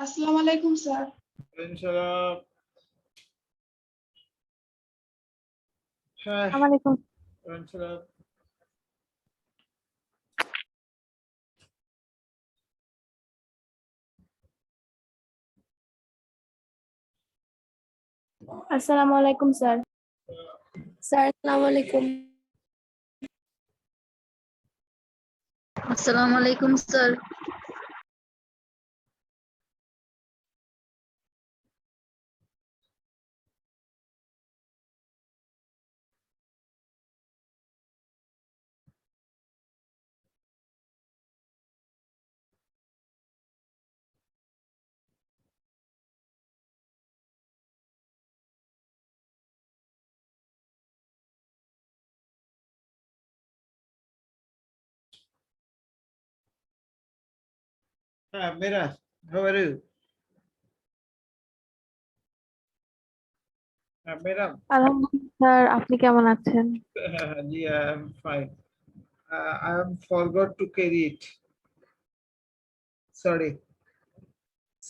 আসসালামু আলাইকুম স্যার। ইনশাআল্লাহ। হ্যাঁ, আসসালামু আলাইকুম। ইনশাআল্লাহ। আসসালামু আলাইকুম স্যার। স্যার আসসালামু আলাইকুম। আসসালামু আলাইকুম sir. Mira, how are you? Mira, আলহামদুলিল্লাহ স্যার, আপনি কেমন আছেন? yeah, I'm fine. I forgot to carry it. Sorry.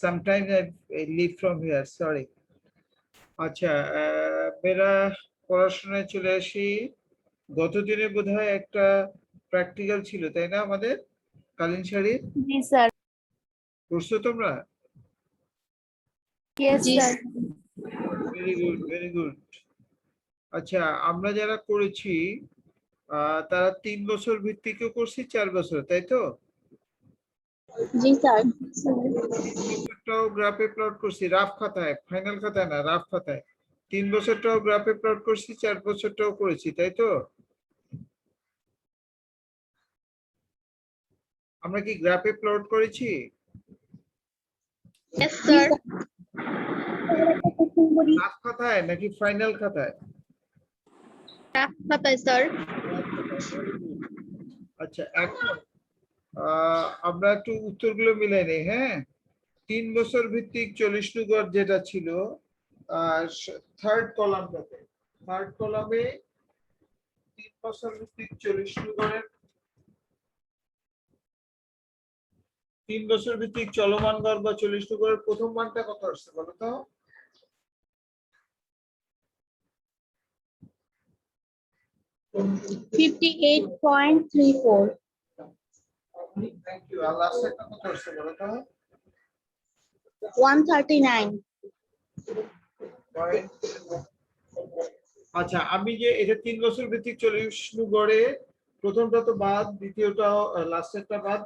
Sometimes I leave from here. Sorry. আচ্ছা, মেরা পড়াশোনায় চলে আসি। গত দিনে বোধহয় একটা প্র্যাকটিক্যাল ছিল, তাই না? আমাদের কালীন শাড়ির জি স্যার। করছো তোমরা? Yes sir. Very good, very good. আচ্ছা, আমরা যারা করেছি তারা 3 বছর ভিত্তিকও করছি, 4 বছর, তাই তো? জি স্যার। বছরটাও গ্রাফে প্লট করছি, রাফ খাতায়, ফাইনাল খাতায় না, রাফ খাতায়। 3 বছরটাও গ্রাফে প্লট করছি, 4 বছরটাও করেছি, তাই তো? আমরা কি গ্রাফে প্লট করেছি? Yes sir. রাফ খাতায় নাকি ফাইনাল খাতায়? রাফ খাতায় স্যার। আচ্ছা, এখন আমরা একটু উত্তরগুলো মিলাই নেই। হ্যাঁ, 3 বছর ভিত্তিক 40 নগর যেটা ছিল থার্ড কলামটাতে, থার্ড কলামে 3 বছর ভিত্তিক 40 নগরের 3 বছর ভিত্তিক চলমান গড় বা 40 নগরের প্রথম মানটা কত আসছে বলো তো? 58.34। Thank you. আর লাস্টেরটা কত আসছে বলো তো? 139। আচ্ছা, আমি যে এটা 3 বছর ভিত্তিক 40 নগরে প্রথমটা তো বাদ, দ্বিতীয়টা লাস্টেরটা বাদ,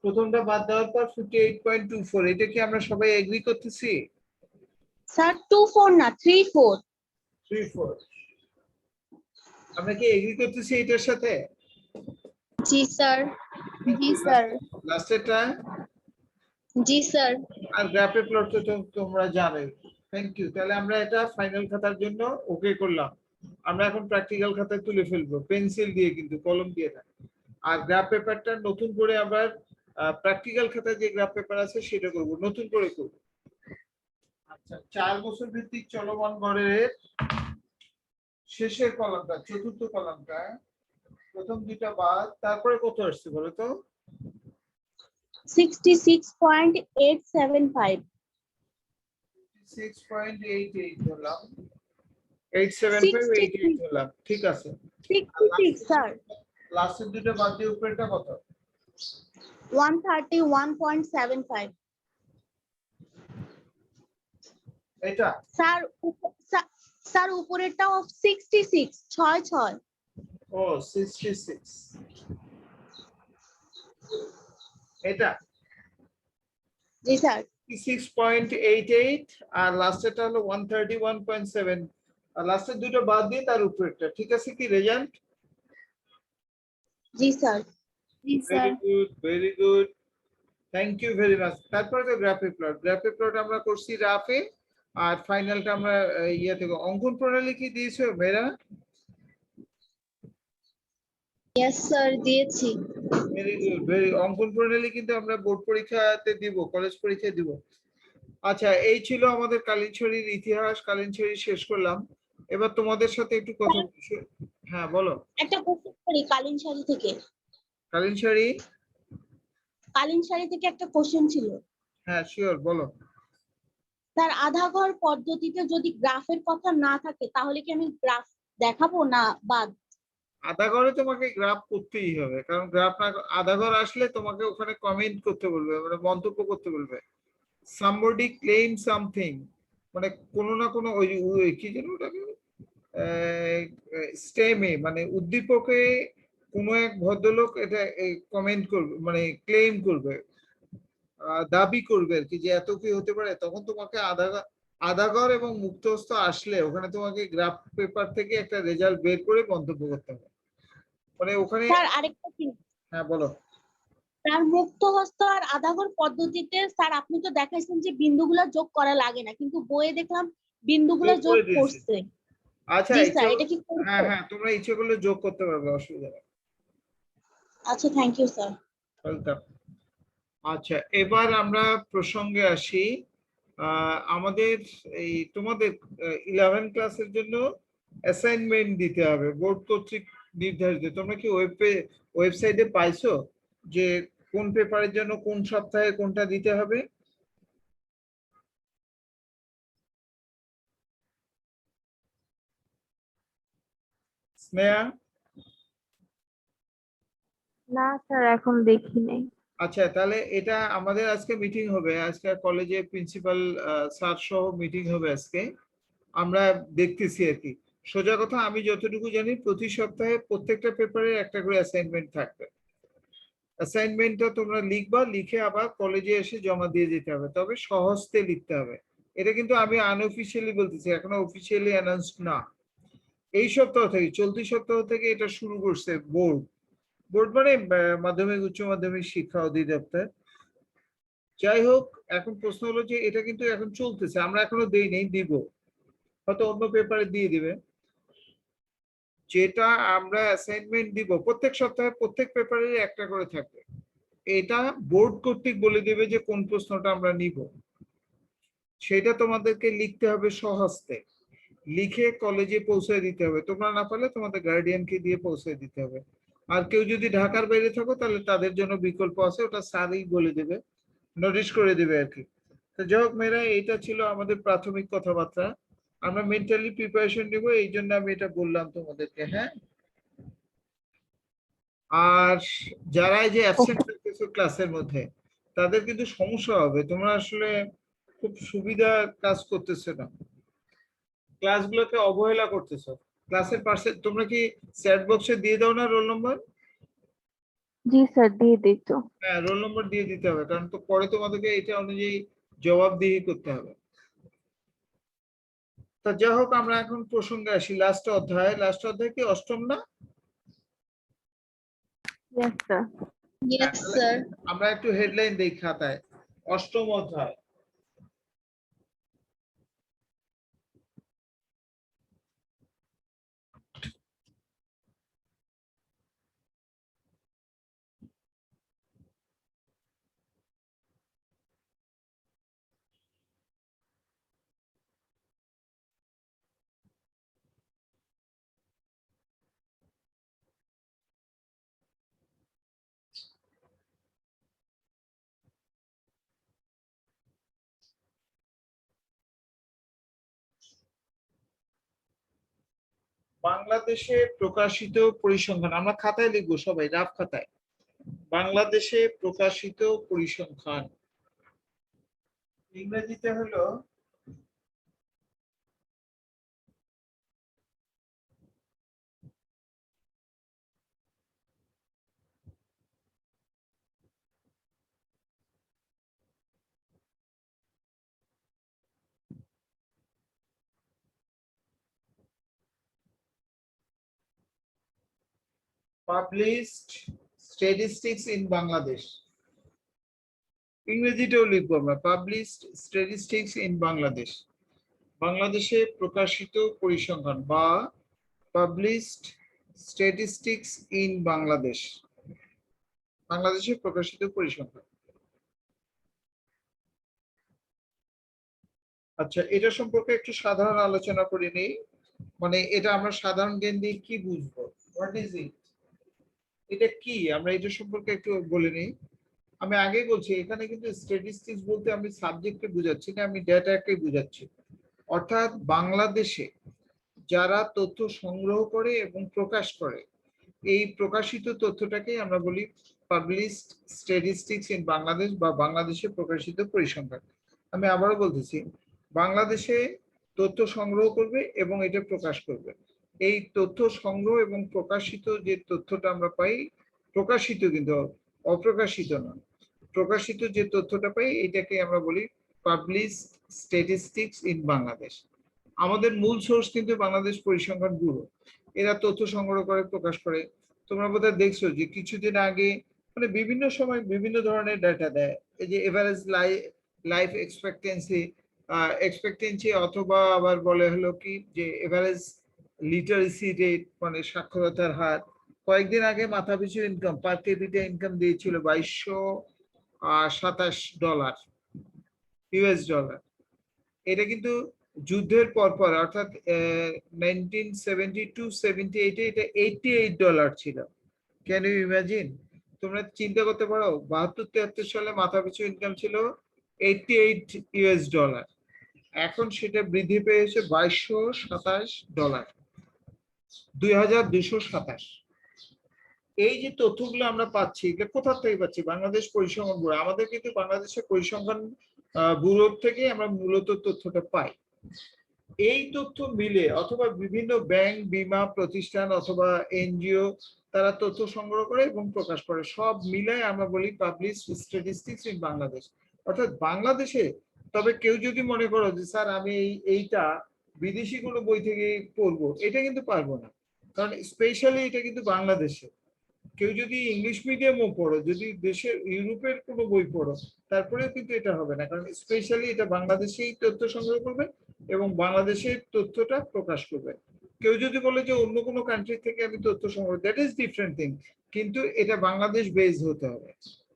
প্রথমটা বাদ দেওয়ার পর 58.24, এটা কি আমরা সবাই এগ্রি করতেছি? স্যার 24 না 34। 34 আমরা কি এগ্রি করতেছি এটার সাথে? জি স্যার। জি স্যার। লাস্টেরটা জি স্যার। আর গ্রাফে প্লট তো তোমরা জানোই। Thank you. তাহলে আমরা এটা ফাইনাল খাতার জন্য ওকে করলাম। আমরা এখন প্র্যাকটিক্যাল খাতায় তুলে ফেলবো, পেন্সিল দিয়ে, কিন্তু কলম দিয়ে না। আর গ্রাফ পেপারটা নতুন করে আবার প্র্যাকটিক্যাল খাতায় যে গ্রাফ পেপার আছে সেটা করব, নতুন করে করব। আচ্ছা, 4 বছর ভিত্তিক চলমান গড়ের শেষের কলামটা, চতুর্থ কলামটা, প্রথম দুইটা বাদ, তারপরে কত আসছে বলো তো? 66.875। 6.88 ধরলাম, 875, 88 ধরলাম, ঠিক আছে। 66 স্যার। লাস্টের দুটো বাদ দিয়ে উপরেরটা কত? 131.75। এটা স্যার স্যার উপরেরটা 66 66। ও 66, এটা জি স্যার। 6.88 আর লাস্টেরটা হলো 131.7, আর লাস্টের দুটো বাদ দিয়ে তার উপরেরটা, ঠিক আছে কি রেজাল্ট? জি স্যার। জি sir. Very good, very good, thank you very much. তারপরে তো গ্রাফিক প্লট, গ্রাফিক প্লট আমরা করছি রাফে, আর ফাইনালটা আমরা ইয়ে থেকে। অঙ্কন প্রণালী কি দিয়েছো মেয়েরা? ইয়েস স্যার দিয়েছি। Very good, very. অঙ্কন প্রণালী কিন্তু আমরা বোর্ড পরীক্ষাতে দিব, কলেজ পরীক্ষায় দিব। আচ্ছা, এই ছিল আমাদের কালিঞ্চরীর ইতিহাস। কালিঞ্চরী শেষ করলাম। এবার তোমাদের সাথে একটু কথা বলছি। হ্যাঁ বলো। একটা কোশ্চেন করি কালিনশারি থেকে। কালিঞ্চরী, কালিনশারি থেকে একটা কোশ্চেন ছিল। হ্যাঁ শিওর, বলো। স্যার আধা ঘর পদ্ধতিতে যদি গ্রাফের কথা না থাকে তাহলে কি আমি গ্রাফ দেখাবো না বাদ? আধা ঘরে তোমাকে গ্রাফ করতেই হবে, কারণ গ্রাফ না, আধা ঘর আসলে তোমাকে ওখানে কমেন্ট করতে বলবে, মানে মন্তব্য করতে বলবে। somebody claim something, মানে কোনো না কোনো ওই কি যেন ওটাকে স্টেমে, মানে উদ্দীপকে কোনো এক ভদ্রলোক এটা কমেন্ট করবে, মানে ক্লেম করবে, দাবি করবে আর কি, যে এত কি হতে পারে। তখন তোমাকে আধা ঘর এবং মুক্তহস্ত আসলে ওখানে তোমাকে গ্রাফ পেপার থেকে একটা রেজাল্ট বের করে মন্তব্য করতে হবে, মানে ওখানে। স্যার আরেকটা কি, হ্যাঁ বলো। স্যার মুক্ত হস্ত আর আধা ঘর পদ্ধতিতে স্যার আপনি তো দেখাইছেন যে বিন্দুগুলা যোগ করা লাগে না, কিন্তু বইয়ে দেখলাম বিন্দুগুলা যোগ যোগ করে দিয়েছি। করছে। আচ্ছা, জি ইচ্ছে, স্যার, এটা কি হ্যাঁ করতে? হ্যাঁ, তোমরা ইচ্ছে করলে যোগ করতে পারবে, অসুবিধা নেই। আচ্ছা, থ্যাংক ইউ স্যার। ওয়েলকাম। আচ্ছা, এবার আমরা প্রসঙ্গে আসি। আমাদের এই তোমাদের 11 ক্লাসের জন্য অ্যাসাইনমেন্ট দিতে হবে বোর্ড কর্তৃক নির্ধারিত। তোমরা কি ওয়েবসাইটে পাইছো যে কোন পেপারের জন্য কোন সপ্তাহে কোনটা দিতে হবে? স্নেহা? না স্যার, এখন দেখি নাই। আচ্ছা, তাহলে এটা আমাদের আজকে মিটিং হবে, আজকে কলেজে প্রিন্সিপাল স্যার সহ মিটিং হবে আজকে। আমরা দেখতেছি আর কি। সোজা কথা, আমি যতটুকু জানি প্রতি সপ্তাহে প্রত্যেকটা পেপারে একটা করে অ্যাসাইনমেন্ট থাকবে। অ্যাসাইনমেন্টটা তোমরা লিখবা, লিখে আবার কলেজে এসে জমা দিয়ে যেতে হবে, তবে সহজতে লিখতে হবে। এটা কিন্তু আমি আনঅফিসিয়ালি বলতেছি, এখনো অফিসিয়ালি অ্যানাউন্সড না। এই সপ্তাহ থেকে, চলতি সপ্তাহ থেকে এটা শুরু করছে বোর্ড। বোর্ড মানে মাধ্যমিক উচ্চ মাধ্যমিক শিক্ষা অধিদপ্তর। যাই হোক, এখন প্রশ্ন হলো যে এটা কিন্তু এখন চলতেছে, আমরা এখনো দেই নেই, দিব, হয়তো অন্য পেপারে দিয়ে দিবে। যেটা আমরা অ্যাসাইনমেন্ট দিব প্রত্যেক সপ্তাহে প্রত্যেক পেপারে একটা করে থাকবে। এটা বোর্ড কর্তৃক বলে দেবে যে কোন প্রশ্নটা আমরা নিব, সেটা তোমাদেরকে লিখতে হবে স্বহস্তে, লিখে কলেজে পৌঁছে দিতে হবে। তোমরা না পারলে তোমাদের গার্ডিয়ানকে দিয়ে পৌঁছে দিতে হবে। আর কেউ যদি ঢাকার বাইরে থাকো তাহলে তাদের জন্য বিকল্প আছে, ওটা স্যারই বলে দেবে, নোটিশ করে দেবে আর কি। তো যাই হোক মেয়েরা, এটা ছিল আমাদের প্রাথমিক কথাবার্তা। আমরা মেন্টালি প্রিপারেশন নিব, এই জন্য আমি এটা বললাম তোমাদেরকে। হ্যাঁ, আর যারা এই যে অ্যাবসেন্ট থাকতেছো ক্লাসের মধ্যে, তাদের কিন্তু সমস্যা হবে। তোমরা আসলে খুব সুবিধা কাজ করতেছো না, ক্লাসগুলোকে অবহেলা করতেছো। ক্লাসের পাশে তোমরা কি চ্যাট বক্সে দিয়ে দাও না রোল নম্বর? জি স্যার, দিয়ে দিই তো। হ্যাঁ, রোল নম্বর দিয়ে দিতে হবে, কারণ তো পরে তোমাদেরকে এটা অনুযায়ী জবাবদিহি করতে হবে। তা যাই হোক, আমরা এখন প্রসঙ্গে আসি। লাস্ট অধ্যায়, লাস্ট অধ্যায় কি অষ্টম না? Yes sir. ইয়েস তাহলে স্যার। আমরা একটু হেডলাইন দেই খাতায়। অষ্টম অধ্যায়। বাংলাদেশে প্রকাশিত পরিসংখ্যান, আমরা খাতায় লিখবো সবাই, রাফ খাতায়। বাংলাদেশে প্রকাশিত পরিসংখ্যান, ইংরেজিতে হলো পাবলিশড স্ট্যাটিস্টিক্স ইন বাংলাদেশ। ইংরেজিতেও লিখবো আমরা, পাবলিশড স্ট্যাটিস্টিক্স ইন বাংলাদেশ। বাংলাদেশে প্রকাশিত পরিসংখ্যান বা পাবলিশড স্ট্যাটিস্টিক্স ইন বাংলাদেশ, বাংলাদেশে প্রকাশিত পরিসংখ্যান। আচ্ছা, এটা সম্পর্কে একটু সাধারণ আলোচনা করে নেই। মানে এটা আমরা সাধারণ জ্ঞান দিয়ে কি বুঝবো, হোয়াট ইজ ইট, এটা কি, আমরা এটা সম্পর্কে একটু বলে নিই। আমি আগেই বলছি, এখানে কিন্তু স্ট্যাটিস্টিক্স বলতে আমি সাবজেক্টকে বুঝাচ্ছি না, আমি ডেটাকে বুঝাচ্ছি। অর্থাৎ বাংলাদেশে যারা তথ্য সংগ্রহ করে এবং প্রকাশ করে, এই প্রকাশিত তথ্যটাকে আমরা বলি পাবলিশড স্ট্যাটিস্টিক্স ইন বাংলাদেশ বা বাংলাদেশে প্রকাশিত পরিসংখ্যান। আমি আবারও বলতেছি, বাংলাদেশে তথ্য সংগ্রহ করবে এবং এটা প্রকাশ করবে। এই তথ্য সংগ্রহ এবং প্রকাশিত যে তথ্যটা আমরা পাই, প্রকাশিত কিন্তু অপ্রকাশিত নয়, প্রকাশিত যে তথ্যটা পাই এটাকে আমরা বলি পাবলিশড স্ট্যাটিস্টিক্স ইন বাংলাদেশ। আমাদের মূল সোর্স কিন্তু বাংলাদেশ পরিসংখ্যান ব্যুরো, এরা তথ্য সংগ্রহ করে প্রকাশ করে। তোমরা বোধহয় দেখছো যে কিছুদিন আগে মানে বিভিন্ন সময় বিভিন্ন ধরনের ডাটা দেয়, এই যে এভারেজ লাইফ এক্সপেক্টেন্সি অথবা আবার বলে হলো কি যে এভারেজ লিটারেসি রেট, মানে সাক্ষরতার হার। কয়েকদিন আগে মাথাপিছু ইনকাম, পার ক্যাপিটা ইনকাম দিয়েছিল $2227 ইউএস ডলার। এটা কিন্তু যুদ্ধের পর অর্থাৎ 1972-78 এটা $88 ছিল। Can you imagine? তোমরা চিন্তা করতে পারো 72-73 সালে মাথাপিছু ইনকাম ছিল $88, এখন সেটা বৃদ্ধি পেয়েছে $2227, 2227। এই যে তথ্যগুলো আমরা পাচ্ছি এগুলো কোথা থেকে পাচ্ছি? বাংলাদেশ পরিসংখ্যান ব্যুরো। আমাদের কিন্তু বাংলাদেশের পরিসংখ্যান ব্যুরো থেকে আমরা মূলত তথ্যটা পাই। এই তথ্য মিলে অথবা বিভিন্ন ব্যাংক, বীমা প্রতিষ্ঠান অথবা এনজিও তারা তথ্য সংগ্রহ করে এবং প্রকাশ করে, সব মিলায় আমরা বলি পাবলিশড স্ট্যাটিস্টিক্স ইন বাংলাদেশ। অর্থাৎ বাংলাদেশে, তবে কেউ যদি মনে করো যে স্যার আমি এইটা বিদেশি কোনো বই থেকে পড়বো, এটা কিন্তু পারবো না, কারণ স্পেশালি এটা কিন্তু বাংলাদেশে। কেউ যদি ইংলিশ মিডিয়ামও পড়ো, যদি দেশের ইউরোপের কোনো বই পড়ো, তারপরেও কিন্তু এটা হবে না, কারণ স্পেশালি এটা বাংলাদেশেই তথ্য সংগ্রহ করবে এবং বাংলাদেশের তথ্যটা প্রকাশ করবে। কেউ যদি বলে যে অন্য কোনো কান্ট্রি থেকে আমি তথ্য সংগ্রহ, দ্যাট ইজ ডিফারেন্ট থিং, কিন্তু এটা বাংলাদেশ বেসড হতে হবে।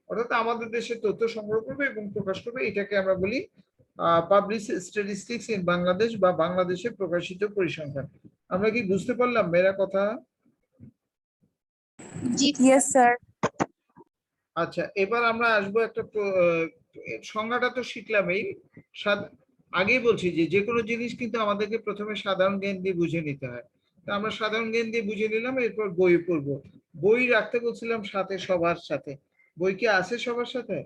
অর্থাৎ আমাদের দেশে তথ্য সংগ্রহ করবে এবং প্রকাশ করবে, এটাকে আমরা বলি পাবলিশ স্ট্যাটিস্টিক্স ইন বাংলাদেশ বা বাংলাদেশে প্রকাশিত পরিসংখ্যান। আমরা কি বুঝতে পারলাম মেরা কথা? Yes sir. আচ্ছা, এবার আমরা আসবো একটা সংজ্ঞাটা তো শিখলামই। আগেই বলছি যে যে কোনো জিনিস কিন্তু আমাদেরকে প্রথমে সাধারণ জ্ঞান দিয়ে বুঝে নিতে হয়। তো আমরা সাধারণ জ্ঞান দিয়ে বুঝে নিলাম, এরপর বই পড়বো। বই রাখতে বলছিলাম সাথে, সবার সাথে। বই কি আছে সবার সাথে?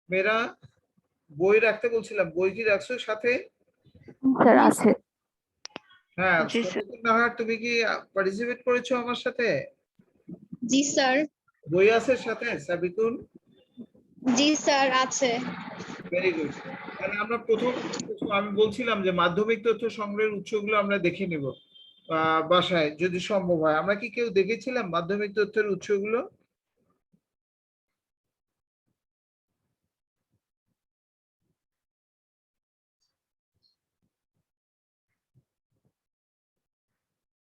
মেয়েরা বই রাখতে বলছিলাম, বই কি রাখছো সাথে? স্যার আছে। হ্যাঁ, জি স্যার। নাহার তুমি কি পার্টিসিপেট করেছো আমার সাথে? জি স্যার। বই আছে সাথে সাবিতুল? জি স্যার আছে। Very good. তাহলে আমরা আমি বলছিলাম যে মাধ্যমিক তথ্য সংগ্রহের উৎসগুলো আমরা দেখে নেব বাসায় যদি সম্ভব হয়। আমরা কি কেউ দেখেছিলাম মাধ্যমিক তথ্যের উৎসগুলো?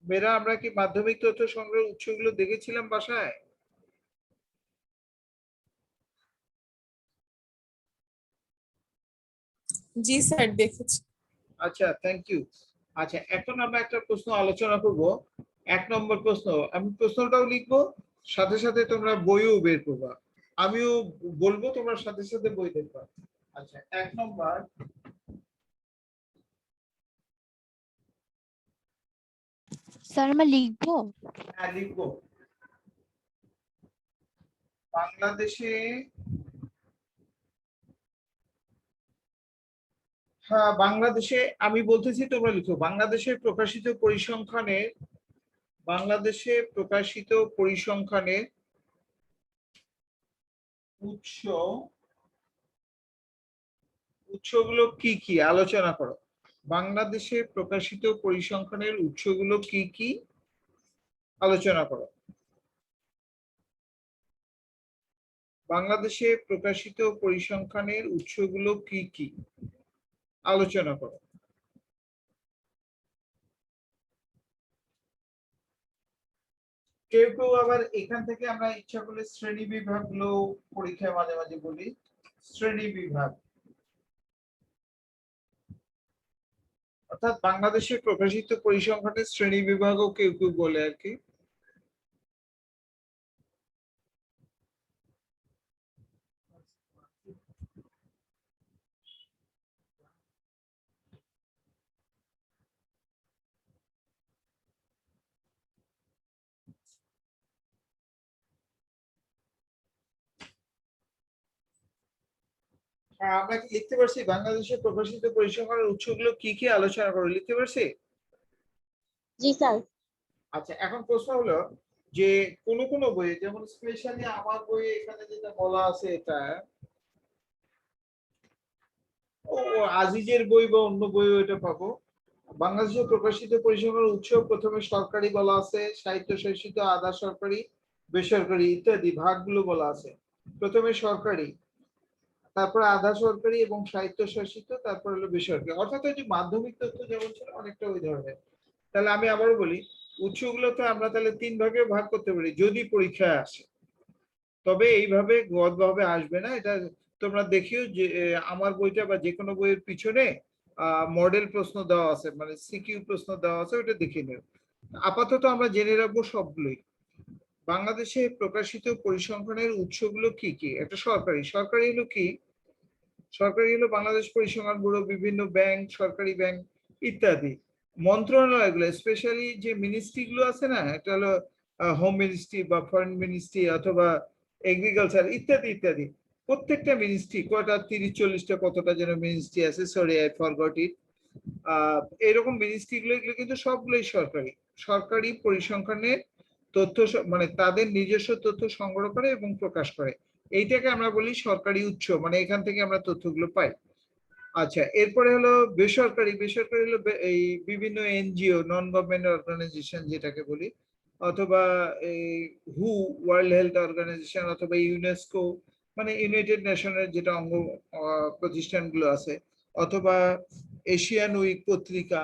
মেয়েরা আমরা কি মাধ্যমিক তথ্য সংগ্রহের উৎসগুলো দেখেছিলাম বাসায়? জি স্যার দেখেছি। আচ্ছা, থ্যাংক ইউ। আচ্ছা, এখন আমরা একটা প্রশ্ন আলোচনা করব। 1 নম্বর প্রশ্ন, আমি প্রশ্নটাও লিখবো, সাথে সাথে তোমরা বইও বের করবা, আমিও বলবো, তোমরা সাথে সাথে বই দেখবা। আচ্ছা, 1 নম্বর, স্যার আমরা লিখবো? হ্যাঁ লিখবো। বাংলাদেশে বাংলাদেশে আমি বলতেছি, তোমরা লিখো। বাংলাদেশের প্রকাশিত পরিসংখ্যানের উৎসগুলো কি কি আলোচনা করো। বাংলাদেশে প্রকাশিত পরিসংখ্যানের উৎসগুলো কি কি আলোচনা করো। বাংলাদেশে প্রকাশিত পরিসংখ্যানের উৎসগুলো কি কি আলোচনা করো। কেউ কেউ আবার এখান থেকে আমরা ইচ্ছা করলে শ্রেণী বিভাগ গুলো পরীক্ষায় মাঝে মাঝে বলি, শ্রেণী বিভাগ অর্থাৎ বাংলাদেশে প্রকাশিত পরিসংখ্যানের শ্রেণী বিভাগও কেউ কেউ বলে আর কি। আমরা কি লিখতে পারছি বাংলাদেশে প্রকাশিত পরিসংখ্যানের উৎসগুলো কি কি আলোচনা করো, লিখতে পারছি? জি স্যার। আচ্ছা, এখন প্রশ্ন হলো যে কোন কোন বইয়ে, যেমন স্পেশালি আমার বইয়ে এখানে যেটা বলা আছে, এটা ও আজিজের বই বা অন্য বইও এটা পাবো। বাংলাদেশে প্রকাশিত পরিসংখ্যানের উৎস প্রথমে সরকারি বলা আছে, স্বায়ত্তশাসিত, আধা সরকারি, বেসরকারি ইত্যাদি ভাগগুলো বলা আছে। প্রথমে সরকারি, তারপর আধা সরকারি এবং স্বায়ত্তশাসিত, তারপর হলো বেসরকারি, অর্থাৎ ওই যে মাধ্যমিক তথ্য যেমন ছিল অনেকটা ওই ধরনের। তাহলে আমি আবারও বলি, উৎসগুলোতে আমরা তাহলে 3 ভাগে ভাগ করতে পারি যদি পরীক্ষায় আসে, তবে এইভাবে গদভাবে আসবে না। এটা তোমরা দেখিও যে আমার বইটা বা যে কোনো বইয়ের পিছনে মডেল প্রশ্ন দেওয়া আছে, মানে সিকিউ প্রশ্ন দেওয়া আছে, ওটা দেখে নিও। আপাতত আমরা জেনে রাখবো সবগুলোই। বাংলাদেশে প্রকাশিত পরিসংখ্যানের উৎসগুলো কি কি। একটা সরকারি, সরকারি হলো কি, সরকারি হলো বাংলাদেশ পরিসংখ্যান ব্যুরো, বিভিন্ন ব্যাংক, সরকারি ব্যাংক ইত্যাদি। মন্ত্রণালয়গুলো, স্পেশালি যে মিনিস্ট্রি গুলো আছে না, এটা হলো হোম মিনিস্ট্রি বা ফরেন মিনিস্ট্রি অথবা এগ্রিকালচার ইত্যাদি ইত্যাদি। প্রত্যেকটা মিনিস্ট্রি কয়টা, 30-40টা কতটা যেন মিনিস্ট্রি আছে, সরি আই ফরগট ইট। এরকম মিনিস্ট্রি গুলো, এগুলো কিন্তু সবগুলোই সরকারি। সরকারি পরিসংখ্যানের তথ্য মানে তাদের নিজস্ব তথ্য সংগ্রহ করে এবং প্রকাশ করে, এইটাকে আমরা বলি সরকারি উৎস, মানে এখান থেকে আমরা তথ্যগুলো পাই। আচ্ছা, এরপরে হলো বেসরকারি। বেসরকারি হলো এই বিভিন্ন এনজিও, নন গভর্নমেন্ট অর্গানাইজেশন যেটাকে বলি, অথবা এই হু, ওয়ার্ল্ড হেলথ অর্গানাইজেশন, অথবা ইউনেস্কো, মানে ইউনাইটেড নেশনের যেটা অঙ্গ প্রতিষ্ঠানগুলো আছে, অথবা এশিয়ান উইক পত্রিকা,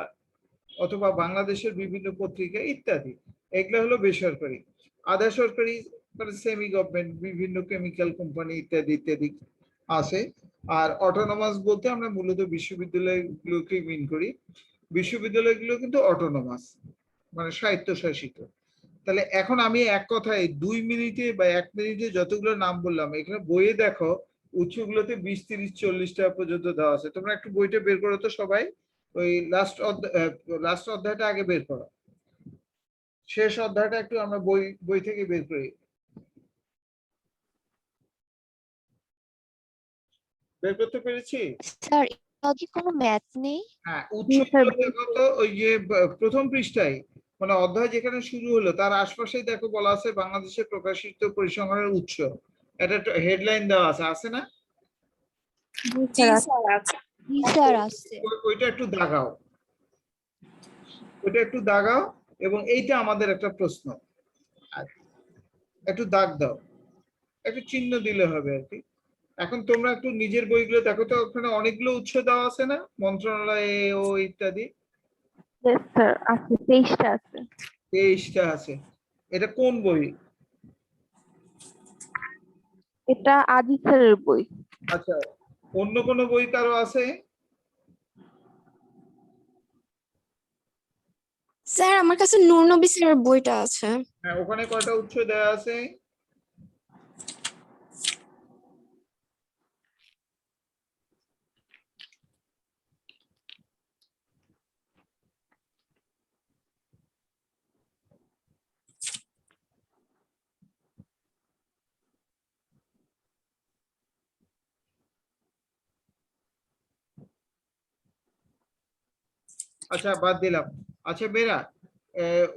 অথবা বাংলাদেশের বিভিন্ন পত্রিকা ইত্যাদি। এগুলো হলো বেসরকারি। আধা সরকারি মানে সেমি গভর্নমেন্ট, বিভিন্ন কেমিক্যাল কোম্পানি ইত্যাদি ইত্যাদি আছে। আর অটোনমাস বলতে আমরা মূলত বিশ্ববিদ্যালয়গুলোকে মিন করি। বিশ্ববিদ্যালয়গুলো কিন্তু অটোনমাস, মানে স্বায়ত্তশাসিত। তাহলে এখন আমি এক কথায় 2 মিনিটে বা 1 মিনিটে যতগুলো নাম বললাম, এখানে বইয়ে দেখো উৎসগুলোতে 20-30-40টা পর্যন্ত দেওয়া আছে। তোমরা একটু বইটা বের করো তো সবাই, ওই লাস্ট অধ্যায়টা আগে বের করো, শেষ অধ্যায়টা একটু আমরা বই থেকে বের করি। বের করতে পেরেছি? স্যার কি কোনো ম্যাথ নেই? হ্যাঁ, উৎসগুলো দেখো তো, ওই যে প্রথম পৃষ্ঠায়, মানে অধ্যায় যেখানে শুরু হলো তার আশপাশেই দেখো বলা আছে বাংলাদেশে প্রকাশিত পরিসংখ্যানের উৎস, এটা হেডলাইন দেওয়া আছে, আছে না? জি স্যার আছে। জি স্যার আছে। ওইটা একটু দাগাও, ওইটা একটু দাগাও, এবং এইটা আমাদের একটা প্রশ্ন, একটু দাগ দাও, একটু চিহ্ন দিলে হবে আর কি। এখন তোমরা একটু নিজের বইগুলো দেখো তো, ওখানে অনেকগুলো উৎস দেওয়া আছে না, মন্ত্রণালয় ও ইত্যাদি। Yes, স্যার আছে, 23টা আছে। 23টা আছে। এটা কোন বই? এটা আজিজ স্যারের বই। আচ্ছা, অন্য কোন বই কারো আছে? স্যার আমার কাছে নূর নবী স্যারের বইটা আছে। হ্যাঁ, ওখানে কয়টা উৎস দেওয়া আছে? আচ্ছা, বাদ দিলাম। আচ্ছা মেয়েরা,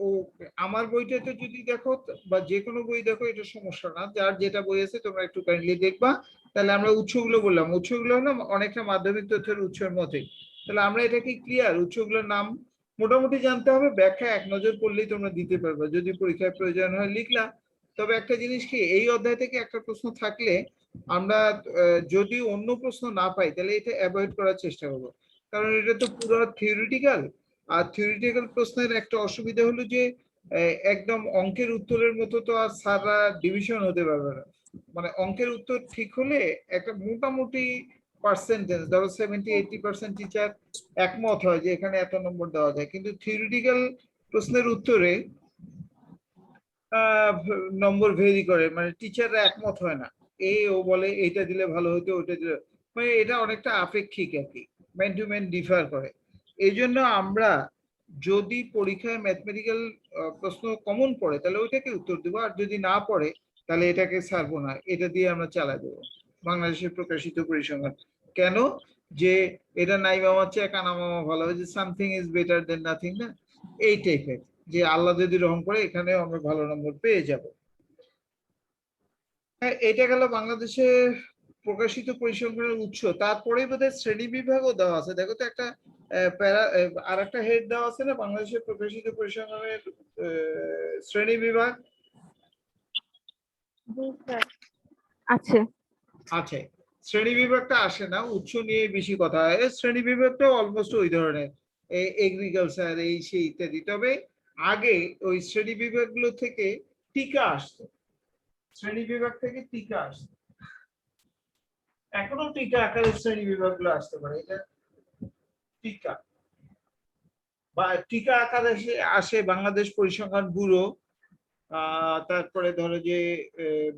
ও আমার বইটাতে যদি দেখো বা যে কোনো বই দেখো, এটা সমস্যা না, যার যেটা বই আছে তোমরা একটু কাইন্ডলি দেখবা। তাহলে আমরা উৎসগুলো বললাম, উৎসগুলো হলো অনেকটা মাধ্যমিক তথ্যের উৎসের মতোই। তাহলে আমরা এটা কি ক্লিয়ার? উৎসগুলোর নাম মোটামুটি জানতে হবে, ব্যাখ্যা এক নজর পড়লেই তোমরা দিতে পারবে, যদি পরীক্ষায় প্রয়োজন হয় লিখলা, তবে একটা জিনিস কি, এই অধ্যায় থেকে একটা প্রশ্ন থাকলে আমরা যদি অন্য প্রশ্ন না পাই তাহলে এটা অ্যাভয়েড করার চেষ্টা করবো, কারণ এটা তো পুরো থিওরিটিক্যাল। আর থিওরিটিক্যাল প্রশ্নের একটা অসুবিধা হলো যে একদম অঙ্কের উত্তরের মতো তো আর সারা ডিভিশন হতে পারবে না। মানে অঙ্কের উত্তর ঠিক হলে একটা মোটামুটি পার্সেন্টেজ, ধরো 70-80% টিচার একমত হয় যে এখানে এত নম্বর দেওয়া যায়, কিন্তু থিওরিটিক্যাল প্রশ্নের উত্তরে নম্বর ভেরি করে, মানে টিচাররা একমত হয় না, ও বলে এইটা দিলে ভালো হতো, ওইটা দিলে, মানে এটা অনেকটা আপেক্ষিক আর কি, ম্যান টু ম্যান ডিফার করে। এই জন্য আমরা যদি পরীক্ষায় ম্যাথমেটিক্যাল প্রশ্ন কমন পড়ে তাহলে ওইটাকে উত্তর দেবো, আর যদি না পড়ে তাহলে এটাকে ছাড়বো না, এটা দিয়ে আমরা চালা দেবো। বাংলাদেশের প্রকাশিত পরিসংখ্যান কেন, যে এটা নাই মামার চেয়ে কানা মামা ভালো, যে something is better then nothing, না এই টাইপের, যে আল্লাহ যদি রহম করে এখানেও আমরা ভালো নম্বর পেয়ে যাব। হ্যাঁ, এটা গেল বাংলাদেশে প্রকাশিত পরিসংখ্যানের উৎস। তারপরেই বোধহয় শ্রেণী বিভাগও দেওয়া আছে, দেখো তো একটা প্যারা আর একটা হেড দেওয়া আছে না, বাংলাদেশের প্রকাশিত পরিসংখ্যানের শ্রেণী বিভাগ আছে। আছে। শ্রেণী বিভাগটা আসে না, উৎস নিয়ে বেশি কথা হয়। শ্রেণী বিভাগটা অলমোস্ট ওই ধরনের, এগ্রিকালচার এই সেই ইত্যাদি। তবে আগে ওই শ্রেণী বিভাগগুলো থেকে টিকা আসতো, শ্রেণী বিভাগ থেকে টিকা আসতো, এখনো টিকা আকারে শ্রেণী বিভাগগুলো আসতে পারে। এটা টিকা বা টিকা আকারে আসে বাংলাদেশ পরিসংখ্যান ব্যুরো, তারপরে ধরো যে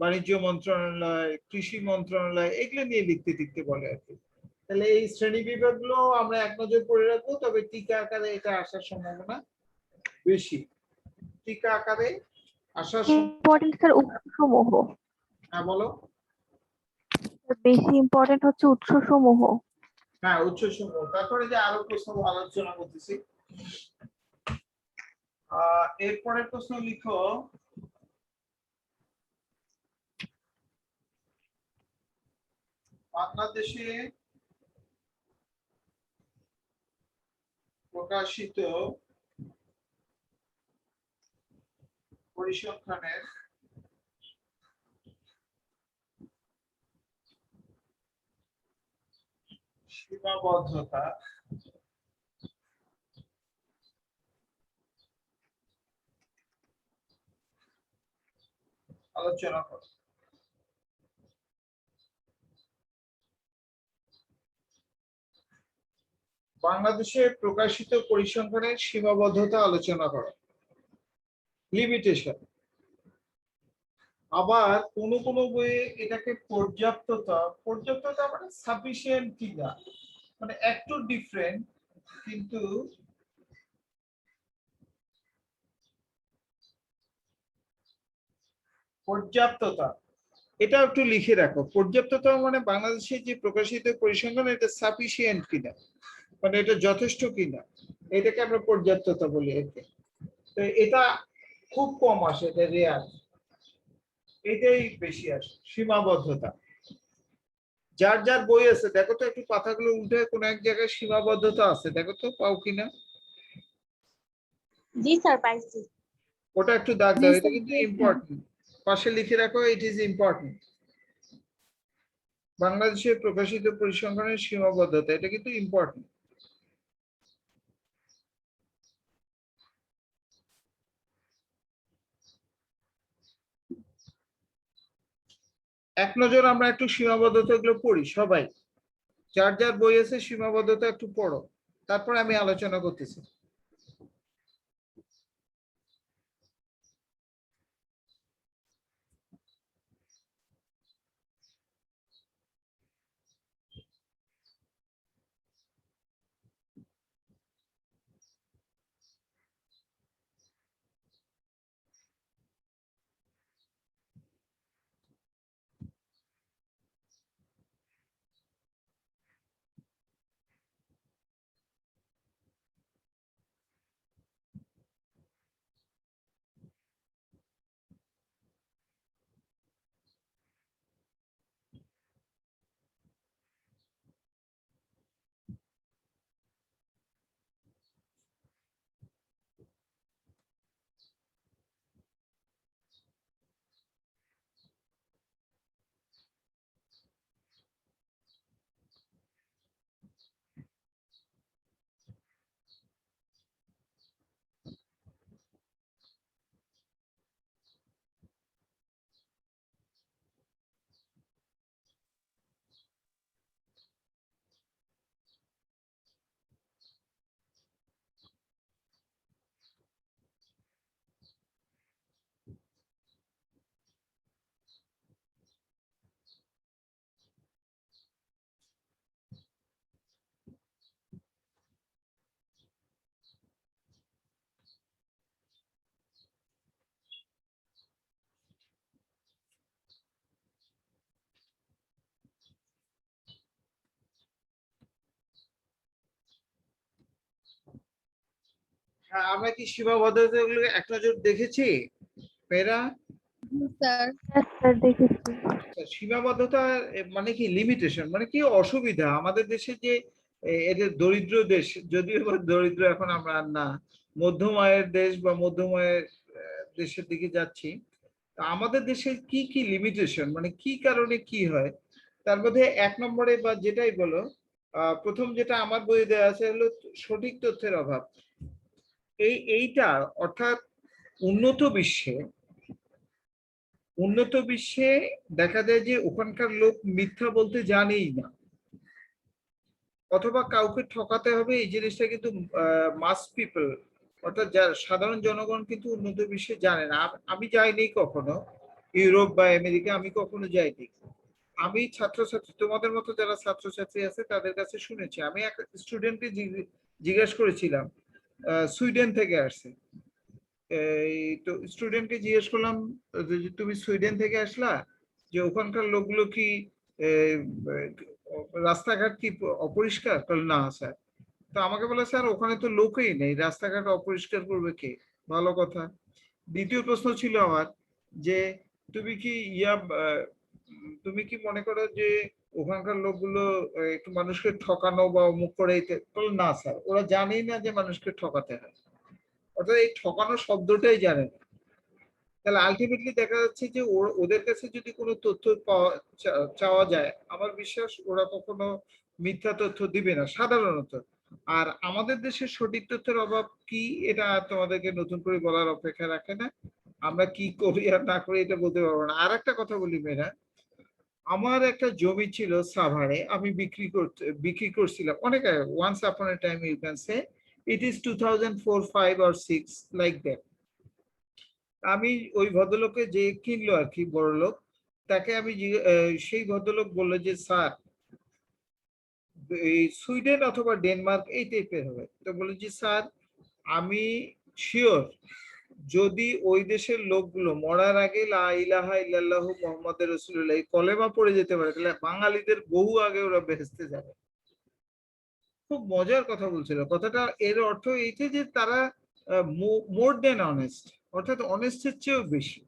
বাণিজ্য মন্ত্রণালয়, কৃষি মন্ত্রণালয়, এগুলো নিয়ে লিখতে লিখতে বলে আর কি। তাহলে এই শ্রেণী বিভাগগুলো আমরা এক নজর পড়ে রাখবো, তবে টিকা আকারে এটা আসার সম্ভাবনা বেশি। টিকা আকারে আসার ইম্পর্টেন্ট স্যার উৎসসমূহ। হ্যাঁ বলো। বেশি ইম্পর্টেন্ট হচ্ছে উৎসসমূহ। হ্যাঁ, উৎস সমূহ। তারপরে যে আরো প্রশ্ন আলোচনা করতেছি, এরপরের প্রশ্ন লিখো, বাংলাদেশে প্রকাশিত পরিসংখ্যানের সীমাবদ্ধতা আলোচনা করো। বাংলাদেশে প্রকাশিত পরিসংখ্যানের সীমাবদ্ধতা আলোচনা করো, লিমিটেশন। আবার কোন কোন বইয়ে এটাকে পর্যাপ্ততা, পর্যাপ্ততা মানে সাফিসিয়েন্ট কিনা, মানে একটু ডিফারেন্ট, কিন্তু পর্যাপ্ততা এটা একটু লিখে রাখো। পর্যাপ্ততা মানে বাংলাদেশে যে প্রকাশিত পরিসংখ্যান এটা সাফিসিয়েন্ট কিনা, মানে এটা যথেষ্ট কিনা, এটাকে আমরা পর্যাপ্ততা বলি। তো এটা খুব কম আসে, এটা রেয়ার, এটাই বেশি আসে সীমাবদ্ধতা। যার যার বই আছে দেখো তো, একটু পাতাগুলো উল্টে কোন এক জায়গায় সীমাবদ্ধতা আছে দেখো তো, পাও কিনা। জি স্যার, পাইছি। ওটা একটু দাগ দাও, এটা কিন্তু ইম্পর্টেন্ট, পাশে লিখে রাখো, ইট ইজ ইম্পর্টেন্ট। বাংলাদেশে প্রকাশিত পরিসংখ্যানের সীমাবদ্ধতা, এটা কিন্তু ইম্পর্টেন্ট। এক নজর আমরা একটু সীমাবদ্ধতা গুলো পড়ি সবাই, যার যার বই আছে সীমাবদ্ধতা একটু পড়ো, তারপর আমি আলোচনা করতেছি। আমরা কি সীমাবদ্ধতা গুলো এক নজর দেখেছি মেয়েরা? স্যার স্যার দেখেছি। সীমাবদ্ধতা মানে কি লিমিটেশন, মানে কি অসুবিধা আমাদের দেশে যে এদের দরিদ্র দেশ, যদিও বা দরিদ্র এখন আমরা আর না, মধ্যম আয়ের দেশ বা মধ্যম আয়ের দেশের দিকে যাচ্ছি। তা আমাদের দেশে কি কি লিমিটেশন, মানে কি কারণে কি হয় তার মধ্যে এক নম্বরে বা যেটাই বলো, প্রথম যেটা আমার বইয়ে দেওয়া আছে হলো সঠিক তথ্যের অভাব। এইটা অর্থাৎ উন্নত বিশ্বে দেখা যায় যে ওখানকার লোক মিথ্যা বলতে জানেই না, অথবা কাউকে ঠকাতে হবে, এই জিনিসটা কিন্তু মাস পিপল অর্থাৎ সাধারণ জনগণ কিন্তু উন্নত বিশ্বে জানে না। আমি যাইনি কখনো ইউরোপ বা আমেরিকা, আমি কখনো যাইনি। আমি ছাত্রছাত্রী, তোমাদের মতো যারা ছাত্রছাত্রী আছে তাদের কাছে শুনেছি। আমি এক স্টুডেন্টকে জিজ্ঞেস করেছিলাম, সুইডেন থেকে আসছে। এই তো স্টুডেন্টকে জিজ্ঞেস করলাম যে তুমি সুইডেন থেকে আসলা, যে ওখানকার লোকগুলো কি রাস্তাঘাট কি অপরিষ্কার? না স্যার। তো আমাকে বলে স্যার ওখানে তো লোকই নেই, রাস্তাঘাট অপরিষ্কার করবে কে? ভালো কথা। দ্বিতীয় প্রশ্ন ছিল আমার যে তুমি কি তুমি কি মনে করো যে ওখানকার লোকগুলো একটু মানুষকে ঠকানো বা অমুক করে? না স্যার, ওরা জানেই না যে মানুষকে ঠকাতে হয়, অর্থাৎ এই ঠকানো শব্দটাই জানে না। তাহলে আলটিমেটলি দেখা যাচ্ছে যে ওদের কাছে যদি কোনো তথ্য চাওয়া যায়, আমার বিশ্বাস ওরা কখনো মিথ্যা তথ্য দিবে না সাধারণত। আর আমাদের দেশের সঠিক তথ্যের অভাব কি, এটা তোমাদেরকে নতুন করে বলার অপেক্ষা রাখে না। আমরা কি করি আর না করি এটা বলতে পারবো না। আর একটা কথা বলি মেয়েরা, আমার একটা জমি ছিল সাভারে, আমি বিক্রি করছিলাম অনেক আগে, once upon a time you can say, it is 2004, 5 or 6 like that. আমি ওই ভদ্রলোকে যে কিনলো আর কি, বড় লোক, তাকে আমি সেই ভদ্রলোক বললো যে স্যার এই সুইডেন অথবা ডেনমার্ক এই টাইপের হবে। তো বলে যে স্যার আমি শিওর যদি ওই দেশের লোকগুলো মরার আগে লা ইলাহা ইল্লাল্লাহু মুহাম্মাদুর রাসূলুল্লাহ কলেমা পড়ে যেতে পারে, তাহলে বাঙালিদের বহু আগে ওরা বেহেশতে যাবে। খুব মজার কথা বলছিল। কথাটা এর অর্থ এইটা যে তারা মোর দেন অনেস্ট, অর্থাৎ অনেস্টের চেয়েও বেশি।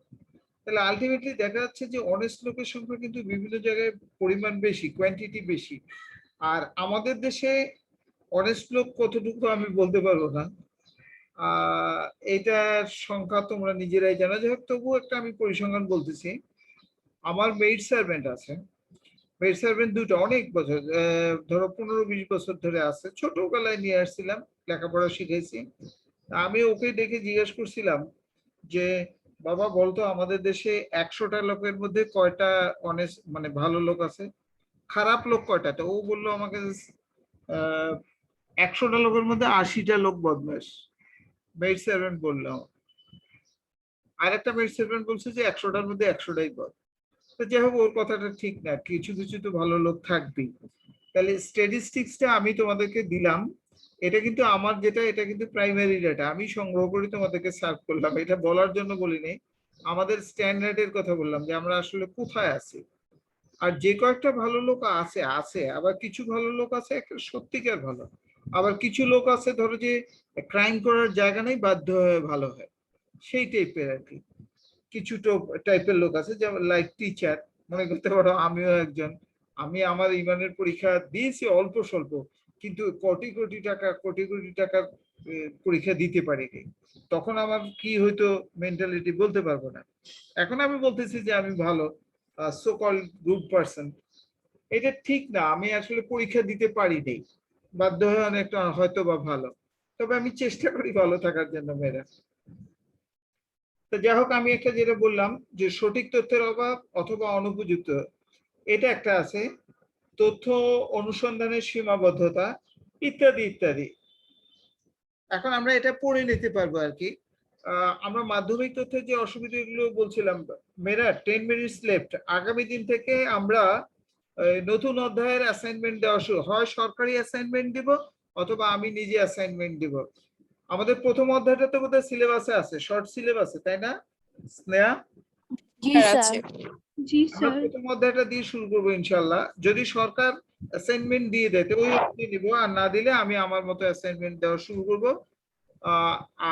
তাহলে আলটিমেটলি দেখা যাচ্ছে যে অনেস্ট লোকের সংখ্যা কিন্তু বিভিন্ন জায়গায় পরিমাণ বেশি, কোয়ান্টিটি বেশি। আর আমাদের দেশে অনেস্ট লোক কতটুকু আমি বলতে পারবো না, এইটার সংখ্যা তোমরা নিজেরাই জানো। যাই হোক, তবুও একটা আমি পরিসংখ্যান বলতেছি। আমার মেইড সার্ভেন্ট আছে, মেইড সার্ভেন্ট দুটো, অনেক বছর, ধরো 15-20 বছর ধরে আছে। ছোটবেলায় নিয়ে আসছিলাম, লেখাপড়া শিখেছি। আমি ওকে দেখে জিজ্ঞেস করছিলাম যে বাবা বলতো আমাদের দেশে 100টা লোকের মধ্যে কয়টা অনেস্ট মানে ভালো লোক আছে, খারাপ লোক কয়টা? তো ও বললো আমাকে 100টা লোকের মধ্যে 80টা লোক বদমাশ। মেইড সার্ভেন্ট বললাম। আর একটা মেইড সার্ভেন্ট বলছে যে 100টার মধ্যে 100টাই বদ। তো যাই হোক, ওর কথাটা ঠিক না, কিছু কিছু তো ভালো লোক থাকবেই। তাহলে স্ট্যাটিস্টিক্সটা আমি তোমাদেরকে দিলাম, এটা কিন্তু আমার যেটা, এটা কিন্তু প্রাইমারি ডাটা, আমি সংগ্রহ করে তোমাদেরকে সার্ভ করলাম। এটা বলার জন্য বলিনি, আমাদের স্ট্যান্ডার্ডের কথা বললাম যে আমরা আসলে কোথায় আছি। আর যে কয়েকটা ভালো লোক আছে আছে, আবার কিছু ভালো লোক আছে সত্যিকার ভালো, আবার কিছু লোক আছে ধরো যে ক্রাইম করার জায়গা নেই, বাধ্য হয়ে ভালো হয়, সেই টাইপের আর কি। কিছু টাইপের লোক আছে যেমন লাইক টিচার, মনে করতে পারো আমিও একজন। আমি আমার ইমানের পরীক্ষা দিয়েছি অল্প স্বল্প, কিন্তু কোটি কোটি টাকার পরীক্ষা দিতে পারিনি। তখন আমার কি হয়তো মেন্টালিটি বলতে পারবো না। এখন আমি বলতেছি যে আমি ভালো, সো কল্ড গুড পারসন। এটা ঠিক না, আমি আসলে পরীক্ষা দিতে পারিনি, বাধ্য হয়ে অনেকটা হয়তো বা ভালো, তবে আমি চেষ্টা করি ভালো থাকার জন্য মেয়েরা। তো যাই হোক, আমি একটা যেটা বললাম যে সঠিক তথ্যের অভাব অথবা অনুপযুক্ত, এটা একটা আছে, তথ্য অনুসন্ধানের সীমাবদ্ধতা, ইত্যাদি ইত্যাদি। এখন আমরা এটা পড়ে নিতে পারবো আর কি। আমরা মাধ্যমিক তথ্যের যে অসুবিধাগুলো বলছিলাম মেয়েরা, 10 মিনিটস লেফট। আগামী দিন থেকে আমরা নতুন অধ্যায়ের অ্যাসাইনমেন্ট দেওয়া শুরু, হয় সরকারি অ্যাসাইনমেন্ট দিব অথবা আমি নিজে অ্যাসাইনমেন্ট দিব। আমাদের প্রথম অধ্যায়টা তো বোধহয় সিলেবাসে আছে, শর্ট সিলেবাসে, তাই না স্নেহা? জি আছে। জি আমরা প্রথম অধ্যায়টা দিয়ে শুরু করবো ইনশাল্লাহ। যদি সরকার অ্যাসাইনমেন্ট দিয়ে দেয় তো ওই নিব, আর না দিলে আমি আমার মতো অ্যাসাইনমেন্ট দেওয়া শুরু করব।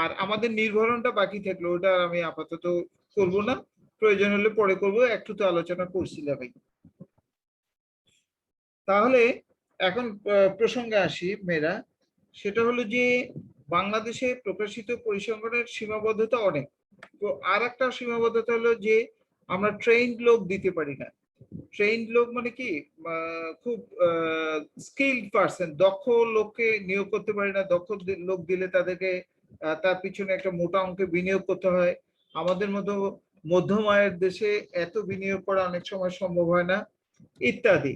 আর আমাদের নির্ভরণটা বাকি থাকলো, ওটা আমি আপাতত করব না, প্রয়োজন হলে পরে করব, একটু তো আলোচনা করছিলাম। তাহলে এখন প্রসঙ্গে আসি মেয়েরা, সেটা হলো যে বাংলাদেশে প্রকাশিত পরিসংখ্যানের সীমাবদ্ধতা অনেক। তো আর একটা সীমাবদ্ধতা হলো যে আমরা ট্রেইনড লোক দিতে পারি না। ট্রেইনড লোক মানে কি, খুব স্কিলড পারসন, দক্ষ লোককে নিয়োগ করতে পারি না। দক্ষ লোক দিলে তাদেরকে তার পিছনে একটা মোটা অঙ্কে বিনিয়োগ করতে হয়। আমাদের মতো মধ্যম আয়ের দেশে এত বিনিয়োগ করা অনেক সময় সম্ভব হয় না, ইত্যাদি।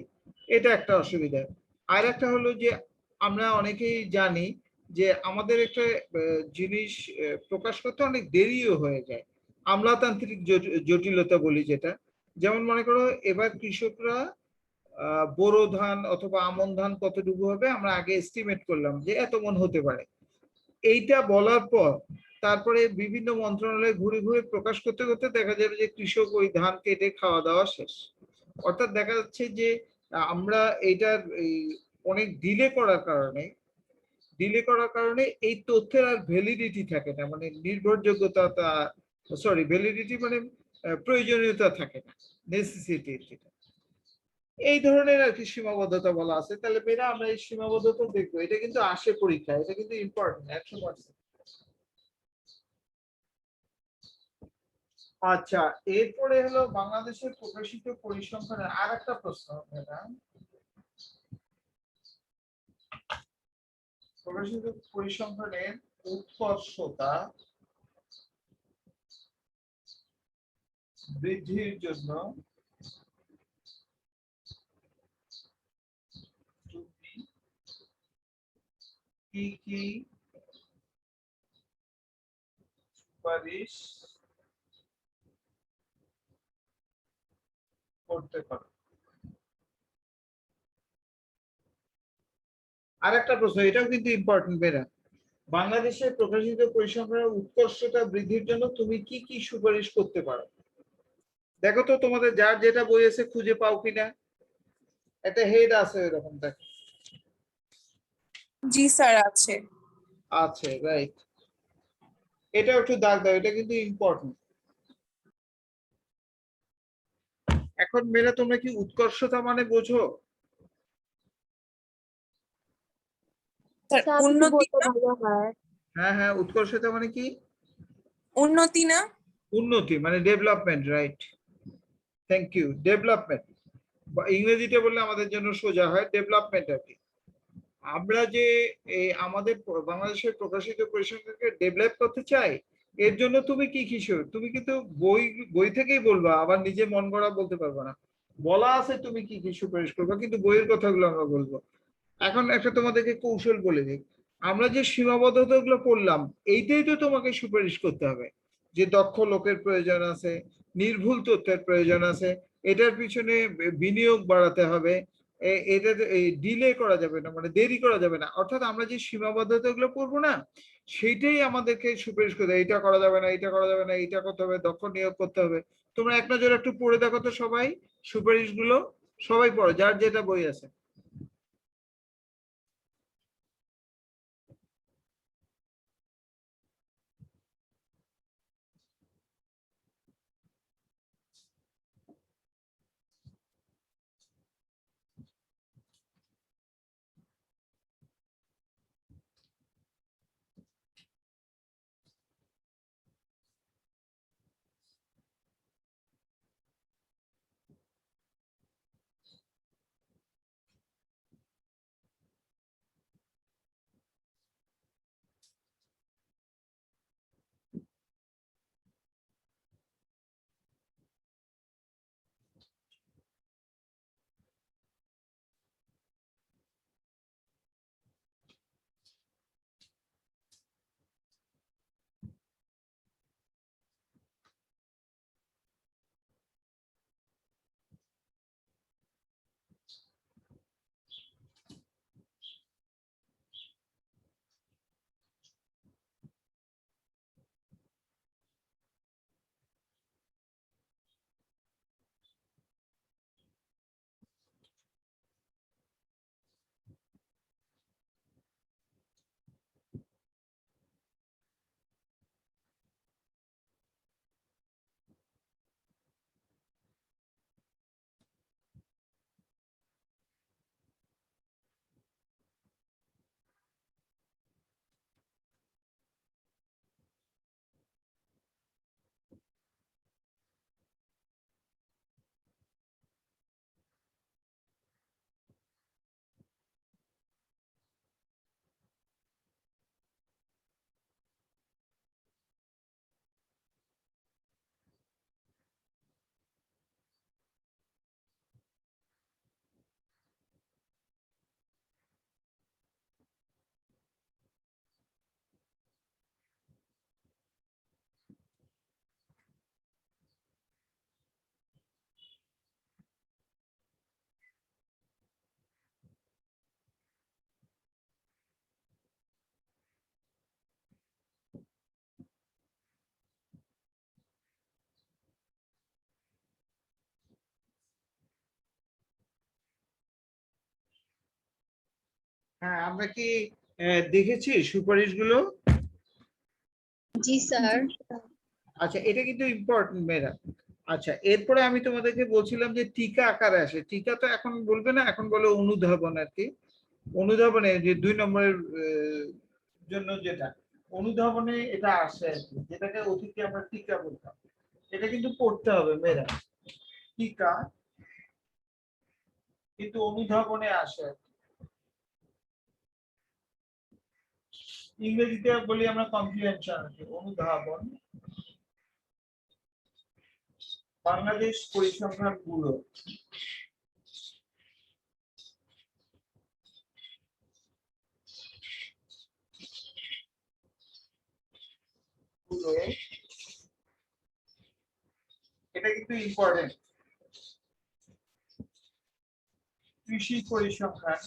এটা একটা অসুবিধা। আর একটা হলো যে আমরা অনেকেই জানি যে আমাদের একটা জিনিস প্রকাশ করতে অনেক দেরিও হয়ে যায়, আমলাতান্ত্রিক জটিলতা বলি যেটা। যেমন মনে করো এবার কৃষকরা বোরো ধান অথবা আমন ধান কতটুকু হবে আমরা আগে এস্টিমেট করলাম যে এত মন হতে পারে। এইটা বলার পর তারপরে বিভিন্ন মন্ত্রণালয়ে ঘুরে ঘুরে প্রকাশ করতে করতে দেখা যাবে যে কৃষক ওই ধান কেটে খাওয়া দাওয়া শেষ। অর্থাৎ দেখা যাচ্ছে যে আমরা এইটার এই অনেক ডিলে করার কারণে এই তথ্যের আর ভ্যালিডিটি থাকে না, মানে নির্ভরযোগ্যতা, ভ্যালিডিটি মানে প্রয়োজনীয়তা থাকে না, নেসেসিটি যেটা। এই ধরনের আর কি সীমাবদ্ধতা বলা আছে। তাহলে মেয়েরা আমরা এই সীমাবদ্ধতা দেখবো, এটা কিন্তু আসে পরীক্ষা, এটা কিন্তু ইম্পর্টেন্ট 100%। আচ্ছা, এরপরে হলো বাংলাদেশের প্রকাশিত পরিসংখ্যানের আর একটা প্রশ্ন। প্রকাশিত পরিসংখ্যানের উৎকর্ষতা বৃদ্ধির জন্য তুমি কি কি সুপারিশ করতে পারো? আর একটা প্রশ্ন, এটাও কিন্তু ইম্পর্টেন্ট বেরা, বাংলাদেশে প্রকাশিত পরিসংখ্যানের উৎকর্ষতা বৃদ্ধির জন্য তুমি কি কি সুপারিশ করতে পারো? দেখো তো তোমাদের যার যেটা বই আছে খুঁজে পাও কিনা, একটা হেড আছে এরকম, দেখো। জি স্যার আছে। আছে, রাইট। এটা একটু দাগ দাও, এটা কিন্তু ইম্পর্টেন্ট। এখন মেয়েরা তোমরা কি উৎকর্ষতা মানে বোঝো? স্যার স্যার একটু উন্নতি বলতে না? ভালো হয়। হ্যাঁ হ্যাঁ, উৎকর্ষতা মানে কি? উন্নতি না? উন্নতি মানে development, right. Thank you. Development বা ইংরেজিতে বললে আমাদের জন্য সোজা হয় ডেভেলপমেন্ট আর কি। আমরা যে আমাদের বাংলাদেশের প্রকাশিত পরিসংখ্যানকে ডেভেলপ করতে চাই, এর জন্য তুমি কি কিশোর, তুমি কিন্তু বই বই থেকেই বলবা, আবার নিজে মন গড়া বলতে পারবো না। বলা আছে তুমি কি কি সুপারিশ করবা, কিন্তু বইয়ের কথাগুলো আমরা বলবো। এখন একটা তোমাদেরকে কৌশল বলে দিই, আমরা যে সীমাবদ্ধতা গুলো করলাম, এইটাই তো তোমাকে সুপারিশ করতে হবে। যে দক্ষ লোকের প্রয়োজন আছে, নির্ভুল তথ্যের প্রয়োজন আছে, এটার পিছনে বিনিয়োগ বাড়াতে হবে, এটা ডিলে করা যাবে না, মানে দেরি করা যাবে না। অর্থাৎ আমরা যে সীমাবদ্ধতা গুলো করবো না, সেইটাই আমাদেরকে সুপারিশ করতে হবে। এটা করা যাবে না, এটা করা যাবে না, এটা করতে হবে, দক্ষ নিয়োগ করতে হবে। তোমরা এক নজরে একটু পড়ে দেখো তো সবাই সুপারিশ গুলো, সবাই পড়ো যার যেটা বই আছে। হ্যাঁ, আমরা কি দেখেছি সুপারিশগুলো? জি স্যার। আচ্ছা, এটা কিন্তু ইম্পর্টেন্ট মেয়েরা। আচ্ছা, এরপরে আমি তোমাদেরকে বলছিলাম যে টিকা আকারে আসে। টিকা তো এখন বলবে না, এখন বলে অনুধাবন আর কি। অনুধাবনে যে 2 নম্বরের জন্য যেটা অনুধাবনে এটা আসে আর কি, যেটাকে অতীতে আমরা টিকা বলতাম। এটা কিন্তু পড়তে হবে মেয়েরা, টিকা কিন্তু অনুধাবনে আসে আর কি। ইংরেজিতে বলি আমরা কম্প্রিহেনশন আর কি, অনুধাবন। বাংলাদেশ পরিসংখ্যান ব্যুরো এটা কিন্তু ইম্পর্টেন্ট। কৃষি পরিসংখ্যান,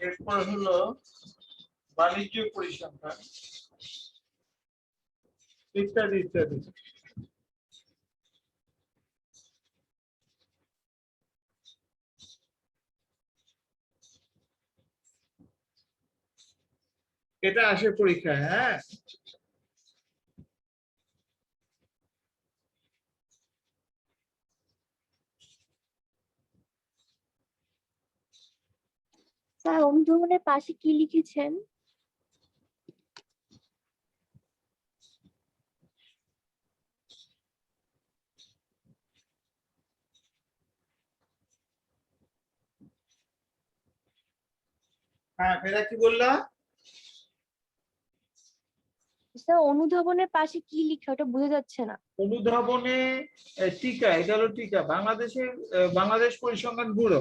এরপর হলো বাণিজ্য পরিসংখ্যান, ইত্যাদি ইত্যাদি। এটা আসে পরীক্ষায়। হ্যাঁ, স্যার অনুধাবনের পাশে কি লিখেছেন? হ্যাঁ, মেয়েরা কি বললা? স্যার অনুধাবনের পাশে কি লিখা ওটা বোঝা যাচ্ছে না। অনুধাবনে টিকা, এটা হলো টিকা, বাংলাদেশের বাংলাদেশ পরিসংখ্যান ব্যুরো।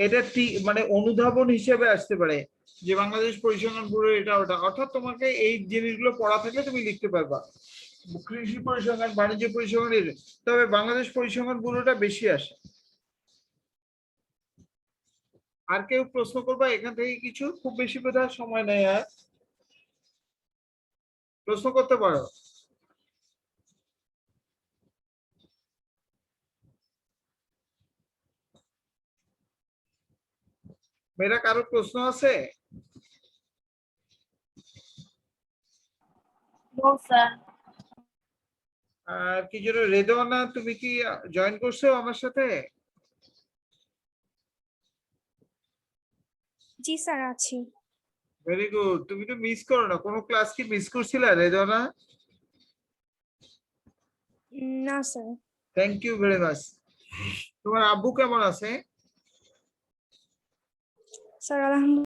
এটা মানে অনুধাবন হিসেবে আসতে পারে যে বাংলাদেশ পরিসংখ্যান ব্যুরো এটা ওটা, অর্থাৎ তোমাকে এই জিনিসগুলো পড়া থাকলে তুমি লিখতে পারবা। কৃষি পরিসংখ্যান, বাণিজ্য পরিসংখ্যান, তবে বাংলাদেশ পরিসংখ্যান ব্যুরোটা বেশি আসে। আর কেউ প্রশ্ন করবা এখান থেকে কিছু? খুব বেশি বোধহয় সময় নেই, আর প্রশ্ন করতে পারো। মেয়েরা কারো প্রশ্ন আছে? কি জন্য রেদওয়ানা, তুমি কি জয়েন করছো আমার সাথে? জি স্যার আছি। ভেরি গুড, তুমি তো মিস করো না। কোনো ক্লাস কি মিস করছিলা রেদওয়ানা? না sir. Thank you very much. তোমার আব্বু কেমন আছে? স্যার আলহামদুলিল্লাহ